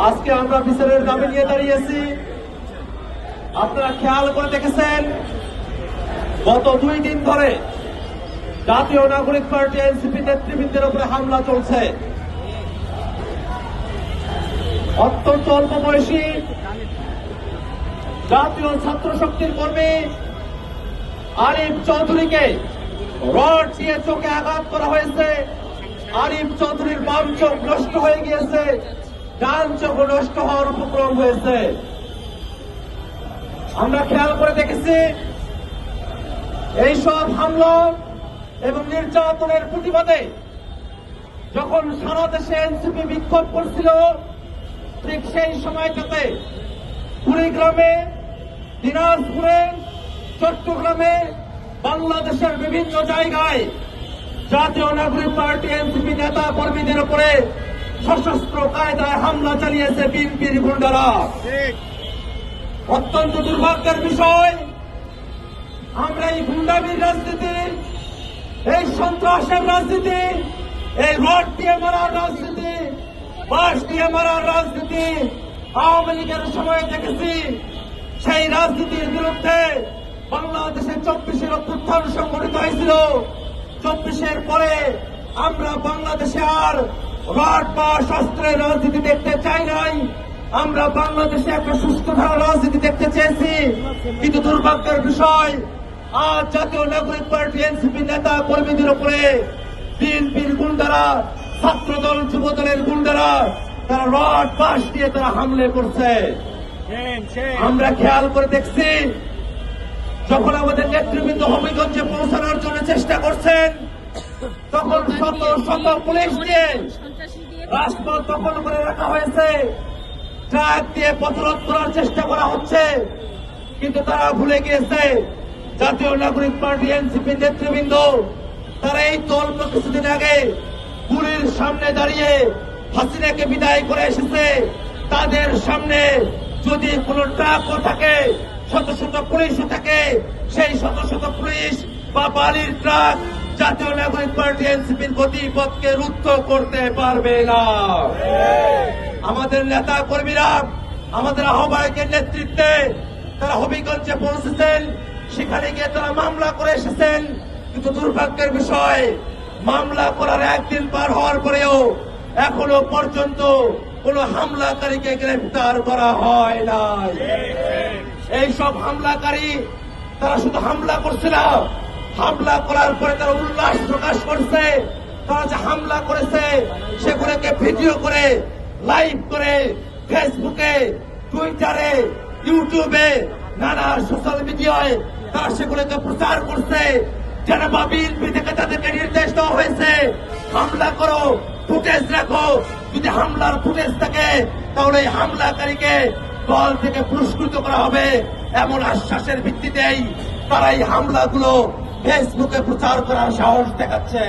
আজকে আমরা বিচারের দাবি নিয়ে দাঁড়িয়েছি। আপনারা খেয়াল করে দেখেছেন, গত 2 দিন ধরে জাতীয় নাগরিক পার্টি এনসিপি নেতৃবৃন্দের উপরে হামলা চলছে। অত্যন্ত অল্প বয়সী জাতীয় ছাত্র শক্তির কর্মী আরিফ চৌধুরীকে রড দিয়ে চোখে আঘাত করা হয়েছে। আরিফ চৌধুরীর বাম চোখ নষ্ট হয়ে গিয়েছে, ডান চোখ নষ্ট হওয়ার উপক্রম হয়েছে। আমরা খেয়াল করে দেখেছি, এইসব হামলা এবং নির্যাতনের প্রতিবাদে যখন সারা দেশে এনসিপি বিক্ষোভ করছিল, ঠিক সেই সময়টাতে কুড়িগ্রামে, দিনাজপুরে, চট্টগ্রামে, বাংলাদেশের বিভিন্ন জায়গায় জাতীয় নাগরিক পার্টি এনসিপি নেতা কর্মীদের উপরে সশস্ত্র কায়দায় হামলা চালিয়েছে বিএনপির গুন্ডারা। অত্যন্ত দুর্ভাগ্যের বিষয়, আমরা এই গুন্ডামির রাজনীতি, এই সন্ত্রাসের রাজনীতি, এই রড দিয়ে মারার রাজনীতি, বাঁশ দিয়ে মারার রাজনীতি আওয়ামী লীগের সময় দেখেছি। সেই রাজনীতির বিরুদ্ধে বাংলাদেশে 24-এর অভ্যুত্থান সংগঠিত হয়েছিল। 24-এর পরে আমরা বাংলাদেশে আর রড বা শস্ত্রের রাজনীতি দেখতে চাই নাই। আমরা বাংলাদেশে একটা সুস্থ ধারা রাজনীতি দেখতে চেয়েছি। কিন্তু দুর্ভাগ্যের বিষয়, আজ জাতীয় নাগরিক পার্টি এনসিপি নেতা কর্মীদের উপরে বিএনপির গুন্ডারা, ছাত্রদল যুবদলের গুন্ডারা তারা রড বাঁশ দিয়ে তারা হামলে করছে। আমরা খেয়াল করে দেখছি, যখন আমাদের নেতৃবৃন্দ হবিগঞ্জে পৌঁছানোর জন্য চেষ্টা করছেন, তখন শত শত পুলিশ দিয়ে রাজপথ দখল করে রাখা হয়েছে, ট্রাক দিয়ে পথরোধ করার চেষ্টা করা হচ্ছে। কিন্তু তারা ভুলে গিয়েছে, জাতীয় নাগরিক পার্টি এনসিপি নেতৃবৃন্দ তারা এই অল্প কিছুদিন আগে গুলির সামনে দাঁড়িয়ে হাসিনাকে বিদায় করে এসেছে। তাদের সামনে যদি কোনো ট্রাকও থাকে, শত শত পুলিশও থাকে, সেই শত শত পুলিশ বা বালির ট্রাক জাতীয় নাগরিক পার্টি এনসিপির গতিপথকে রুদ্ধ করতে পারবে না। আমাদের নেতা কর্মীরা, আমাদের আহ্বায়কের নেতৃত্বে তারা হবিগঞ্জে পৌঁছেছেন, সেখানে গিয়ে তারা মামলা করে এসেছেন। কিন্তু দুর্ভাগ্যের বিষয়, মামলা করার 1 দিন পার হওয়ার পরেও এখনো পর্যন্ত কোন হামলাকারীকে গ্রেফতার করা হয় নাই। এইসব হামলাকারী তারা শুধু হামলা করছে না, হামলা করার পরে তারা উল্লাস প্রকাশ করছে। তারা যে হামলা করেছে সেগুলোকে ভিডিও করে, লাইভ করে, ফেসবুকে, টুইটারে, ইউটিউবে, নানা সোশ্যাল মিডিয়ায় তারা সেগুলোকে প্রচার করছে। যেন বিএনপি থেকে তাদেরকে নির্দেশ দেওয়া হয়েছে, হামলা করো, ফুটেজ রাখো। যদি হামলার ফুটেজ থাকে তাহলে এই হামলাকারীকে দল থেকে পুরস্কৃত করা হবে, এমন আশ্বাসের ভিত্তিতেই তারা এই হামলাগুলো ফেসবুকে প্রচার করার সাহস দেখাচ্ছে।